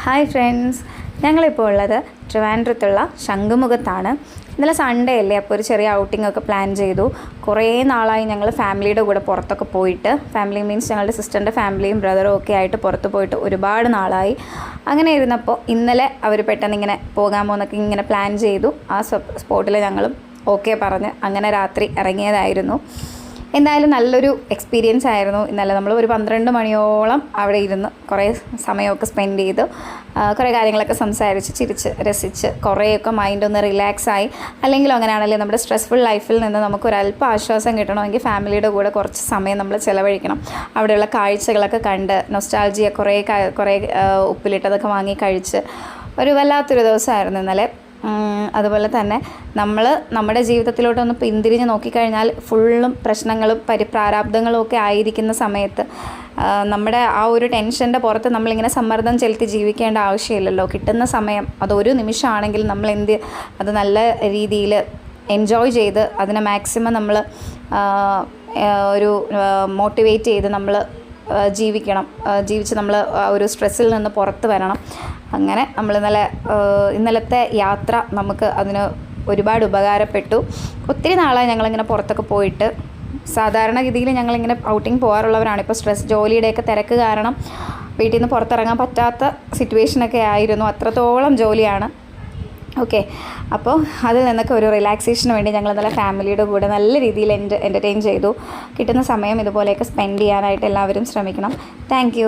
Hi friends, ഞങ്ങളിപ്പോൾ ഉള്ളത് ട്രിവാൻഡ്രത്തുള്ള ശംഖുമുഖത്താണ്. ഇന്നലെ സൺഡേ അല്ലേ, അപ്പോൾ ഒരു ചെറിയ ഔട്ടിംഗ് ഒക്കെ പ്ലാൻ ചെയ്തു. കുറേ നാളായി ഞങ്ങൾ ഫാമിലിയുടെ കൂടെ പുറത്തൊക്കെ പോയിട്ട്, ഫാമിലി മീൻസ് ഞങ്ങളുടെ സിസ്റ്ററിൻ്റെ ഫാമിലിയും ബ്രദറും ഒക്കെ ആയിട്ട് പുറത്ത് പോയിട്ട് ഒരുപാട് നാളായി. അങ്ങനെ ഇരുന്നപ്പോൾ ഇന്നലെ അവർ പെട്ടെന്ന് ഇങ്ങനെ പോകാമോ എന്നൊക്കെ ഇങ്ങനെ പ്ലാൻ ചെയ്തു. ആ സ്പോട്ടിൽ ഞങ്ങളും ഓക്കെ പറഞ്ഞ് അങ്ങനെ രാത്രി ഇറങ്ങിയതായിരുന്നു. എന്തായാലും നല്ലൊരു എക്സ്പീരിയൻസ് ആയിരുന്നു. ഇന്നലെ നമ്മൾ ഒരു 12 മണിയോളം അവിടെ ഇരുന്ന് കുറേ സമയമൊക്കെ സ്പെൻഡ് ചെയ്തു. കുറേ കാര്യങ്ങളൊക്കെ സംസാരിച്ച് ചിരിച്ച് രസിച്ച് കുറേയൊക്കെ മൈൻഡൊന്ന് റിലാക്സായി. അല്ലെങ്കിലും അങ്ങനെയാണല്ലേ, നമ്മുടെ സ്ട്രെസ്ഫുൾ ലൈഫിൽ നിന്ന് നമുക്കൊരല്പം ആശ്വാസം കിട്ടണമെങ്കിൽ ഫാമിലിയുടെ കൂടെ കുറച്ച് സമയം നമ്മൾ ചിലവഴിക്കണം. അവിടെയുള്ള കാഴ്ചകളൊക്കെ കണ്ട് നൊസ്റ്റാൾജിയ കുറേ ഉപ്പിലിട്ടതൊക്കെ വാങ്ങി കഴിച്ച് ഒരു വല്ലാത്തൊരു ദിവസമായിരുന്നു ഇന്നലെ. അതുപോലെ തന്നെ നമ്മൾ നമ്മുടെ ജീവിതത്തിലോട്ടൊന്ന് പിന്തിരിഞ്ഞ് നോക്കിക്കഴിഞ്ഞാൽ ഫുള്ളും പ്രശ്നങ്ങളും പ്രാരാബ്ദങ്ങളും ഒക്കെ ആയിരിക്കുന്ന സമയത്ത് നമ്മുടെ ആ ഒരു ടെൻഷൻ്റെ പുറത്ത് നമ്മളിങ്ങനെ സമ്മർദ്ദം ചെലുത്തി ജീവിക്കേണ്ട ആവശ്യമില്ലല്ലോ. കിട്ടുന്ന സമയം അതൊരു നിമിഷമാണെങ്കിൽ നമ്മൾ അത് നല്ല രീതിയിൽ എൻജോയ് ചെയ്ത് അതിനെ മാക്സിമം നമ്മൾ ഒരു മോട്ടിവേറ്റ് ചെയ്ത് നമ്മൾ ജീവിച്ച് നമ്മൾ ഒരു സ്ട്രെസ്സിൽ നിന്ന് പുറത്ത് വരണം. അങ്ങനെ നമ്മൾ ഇന്നലത്തെ യാത്ര നമുക്ക് അതിന് ഒരുപാട് ഉപകാരപ്പെട്ടു. ഒത്തിരി നാളായി ഞങ്ങളിങ്ങനെ പുറത്തൊക്കെ പോയിട്ട്. സാധാരണഗതിയിൽ ഞങ്ങളിങ്ങനെ ഔട്ടിങ് പോകാറുള്ളവരാണ്. ഇപ്പോൾ ജോലിയുടെയൊക്കെ തിരക്ക് കാരണം വീട്ടിൽ നിന്ന് പുറത്തിറങ്ങാൻ പറ്റാത്ത സിറ്റുവേഷനൊക്കെ ആയിരുന്നു. അത്രത്തോളം ജോലിയാണ്. ഓക്കെ, അപ്പോൾ അതിൽ നിന്നൊക്കെ ഒരു റിലാക്സേഷന് വേണ്ടി ഞങ്ങൾ നല്ല ഫാമിലിയുടെ കൂടെ നല്ല രീതിയിൽ എൻ്റർടൈൻ ചെയ്തു. കിട്ടുന്ന സമയം ഇതുപോലെയൊക്കെ സ്പെൻഡ് ചെയ്യാനായിട്ട് എല്ലാവരും ശ്രമിക്കണം. താങ്ക്